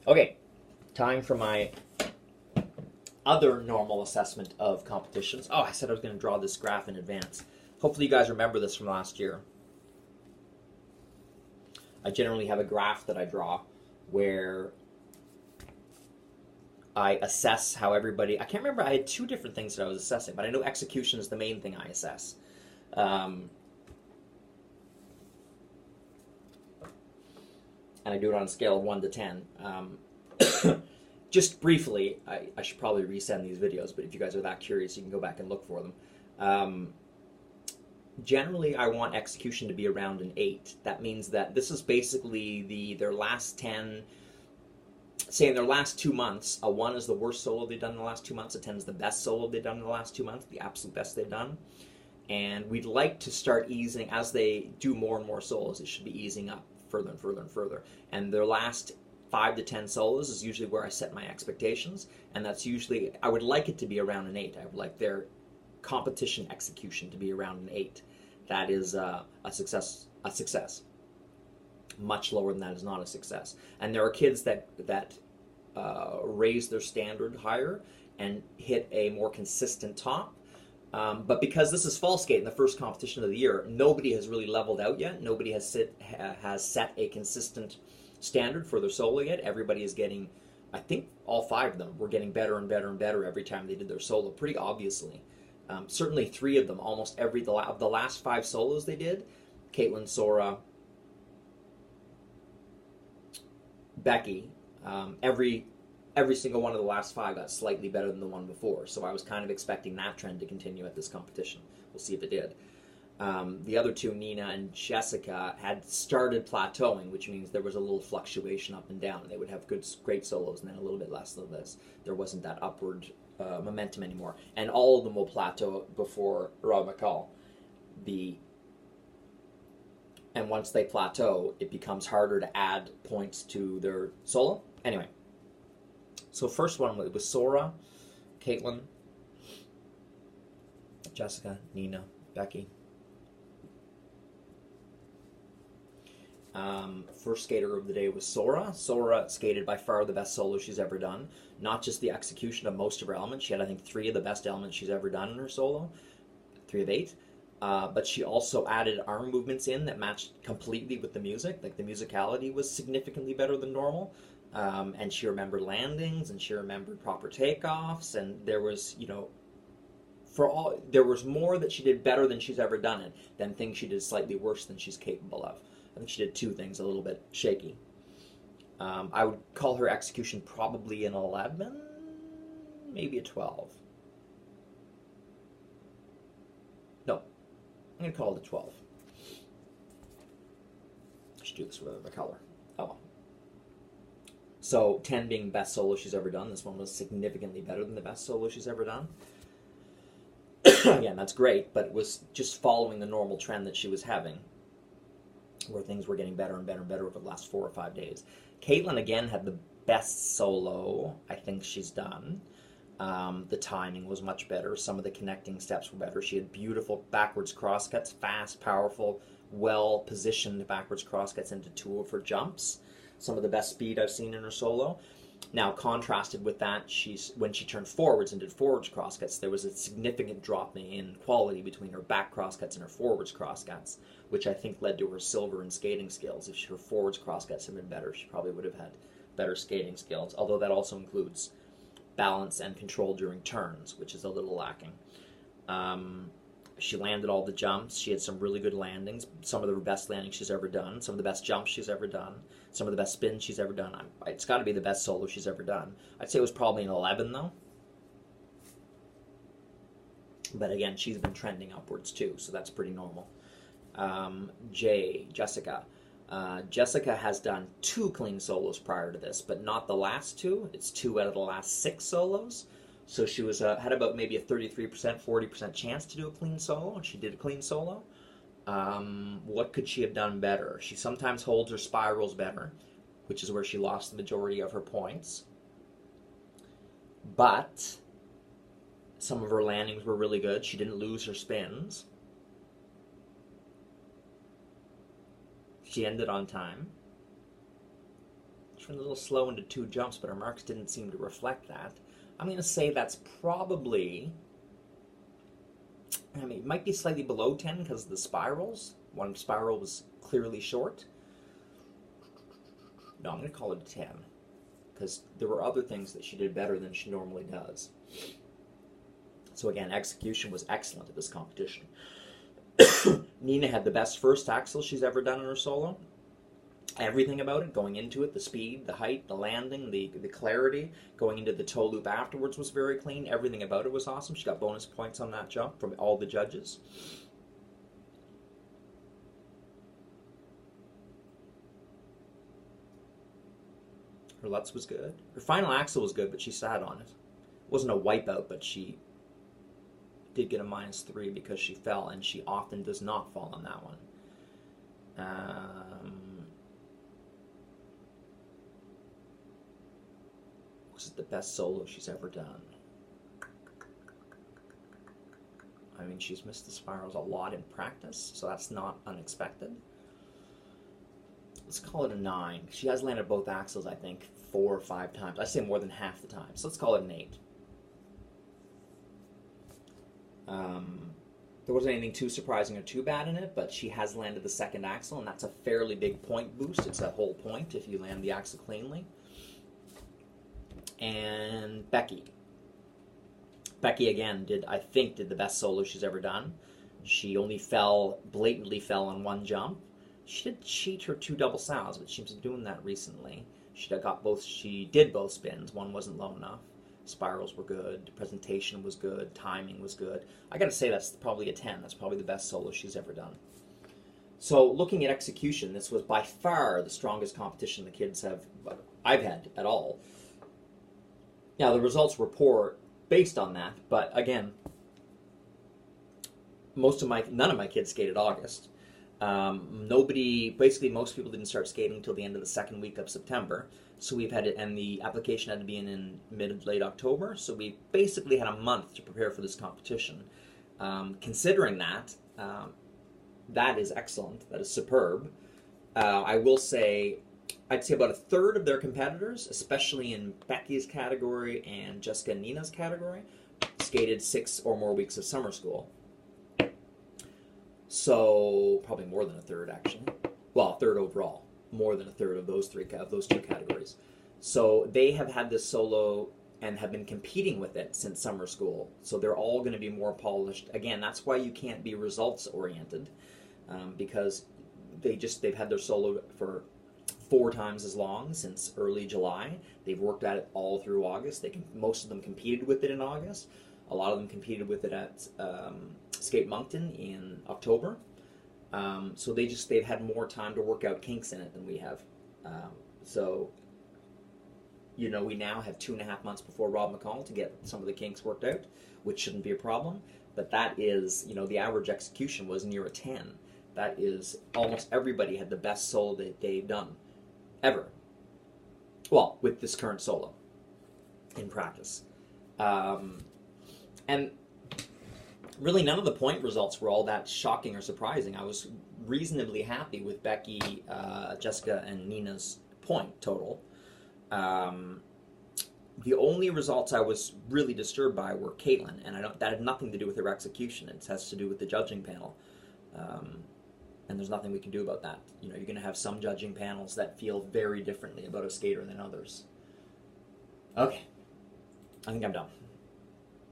Okay, time for my other normal assessment of competitions. Oh, I said I was going to draw this graph in advance. Hopefully you guys remember this from last year. I generally have a graph that I draw where I assess how everybody... I can't remember, I had two different things that I was assessing, but I know execution is the main thing I assess. And I do it on a scale of 1 to 10. Just briefly, I should probably resend these videos, but if you guys are that curious, you can go back and look for them. Generally, I want execution to be around an 8. That means that this is basically their last 10, say in their last 2 months, a 1 is the worst solo they've done in the last 2 months, a 10 is the best solo they've done in the last 2 months, the absolute best they've done. And we'd like to start easing, as they do more and more solos, it should be easing up further and further and further. And their last 5 to 10 solos is usually where I set my expectations, and that's usually, I would like it to be around an 8. I would like their competition execution to be around an 8. That is a success. Much lower than that is not a success. And there are kids that raise their standard higher and hit a more consistent top. But because this is fall skate in the first competition of the year, nobody has really leveled out yet. Nobody has set a consistent standard for their solo yet. Everybody is getting, I think all 5 of them were getting better and better and better every time they did their solo, pretty obviously. Certainly 3 of them, almost of the last 5 solos they did, Caitlin, Sora, Becky, every single one of the last 5 got slightly better than the one before. So I was kind of expecting that trend to continue at this competition. We'll see if it did. The other 2, Nina and Jessica, had started plateauing, which means there was a little fluctuation up and down. They would have great solos and then a little bit less than this. There wasn't that upward momentum anymore. And all of them will plateau before Rob McCall. And once they plateau, it becomes harder to add points to their solo. Anyway, so first one was Sora, Caitlin, Jessica, Nina, Becky. First skater of the day was Sora. Sora skated by far the best solo she's ever done. Not just the execution of most of her elements. She had, I think, 3 of the best elements she's ever done in her solo. 3 of 8. But she also added arm movements in that matched completely with the music. Like the musicality was significantly better than normal. And she remembered landings, and she remembered proper takeoffs, and there was, there was more that she did better than she's ever done it than things she did slightly worse than she's capable of. I think she did 2 things a little bit shaky. I would call her execution probably an 11, maybe a 12. No, I'm going to call it a 12. I should do this with a color. Oh well. So 10 being best solo she's ever done. This one was significantly better than the best solo she's ever done. Again, that's great, but it was just following the normal trend that she was having, where things were getting better and better and better over the last 4 or 5 days. Caitlin, again, had the best solo I think she's done. The timing was much better. Some of the connecting steps were better. She had beautiful backwards crosscuts, fast, powerful, well-positioned backwards crosscuts into 2 of her jumps. Some of the best speed I've seen in her solo. Now, contrasted with that, when she turned forwards and did forwards crosscuts, there was a significant drop in quality between her back crosscuts and her forwards crosscuts, which I think led to her silver in skating skills. If her forwards crosscuts had been better, she probably would have had better skating skills, although that also includes balance and control during turns, which is a little lacking. She landed all the jumps. She had some really good landings, some of the best landings she's ever done, some of the best jumps she's ever done, some of the best spins she's ever done. It's got to be the best solo she's ever done. I'd say it was probably an 11, though. But again, she's been trending upwards, too, so that's pretty normal. Jessica. Jessica has done 2 clean solos prior to this, but not the last 2. It's 2 out of the last 6 solos. So she was had about maybe a 33%, 40% chance to do a clean solo, and she did a clean solo. What could she have done better? She sometimes holds her spirals better, which is where she lost the majority of her points. But some of her landings were really good. She didn't lose her spins. She ended on time. She went a little slow into 2 jumps, but her marks didn't seem to reflect that. I'm going to say that's probably, I mean, it might be slightly below 10 because of the spirals. One spiral was clearly short. No, I'm going to call it a 10 because there were other things that she did better than she normally does. So again, execution was excellent at this competition. Nina had the best first axel she's ever done in her solo. Everything about it, going into it, the speed, the height, the landing, the clarity, going into the toe loop afterwards was very clean. Everything about it was awesome. She got bonus points on that jump from all the judges. Her Lutz was good. Her final axel was good, but she sat on it. It wasn't a wipeout, but she did get a -3 because she fell, and she often does not fall on that one. Was it the best solo she's ever done? I mean, she's missed the spirals a lot in practice, so that's not unexpected. Let's call it a 9. She has landed both axles, I think, 4 or 5 times. I say more than half the time, so let's call it an 8. There wasn't anything too surprising or too bad in it, but she has landed the second axle, and that's a fairly big point boost. It's a whole point if you land the axle cleanly. And Becky. Becky, again, I think, did the best solo she's ever done. She only blatantly fell on 1 jump. She did cheat her 2 double sows, but she's been doing that recently. She did both spins. One wasn't low enough. Spirals were good. Presentation was good. Timing was good. I gotta say that's probably a 10. That's probably the best solo she's ever done. So looking at execution, this was by far the strongest competition the kids I've had at all. Now the results were poor based on that, but again, none of my kids skated August. Basically most people didn't start skating until the end of the 2nd week of September. So we've had it, and the application had to be in mid-late October. So we basically had a month to prepare for this competition. Considering that, that is excellent. That is superb. I'd say about a third of their competitors, especially in Becky's category and Jessica and Nina's category, skated 6 or more weeks of summer school. So probably more than a third, actually. Well, a third overall. More than a third of those 2 categories. So they have had this solo and have been competing with it since summer school. So they're all going to be more polished. Again, that's why you can't be results oriented, because they've had their solo for 4 times as long since early July. They've worked at it all through August. Most of them competed with it in August. A lot of them competed with it at Skate Moncton in October. So they've had more time to work out kinks in it than we have. We now have 2.5 months before Rob McCall to get some of the kinks worked out, which shouldn't be a problem. But that is, the average execution was near a 10. That is, almost everybody had the best solo that they've done, ever. Well, with this current solo, in practice. And really none of the point results were all that shocking or surprising. I was reasonably happy with Becky, Jessica, and Nina's point total. The only results I was really disturbed by were Caitlin, and that had nothing to do with her execution. It has to do with the judging panel. And there's nothing we can do about that. You're going to have some judging panels that feel very differently about a skater than others. Okay, I think I'm done.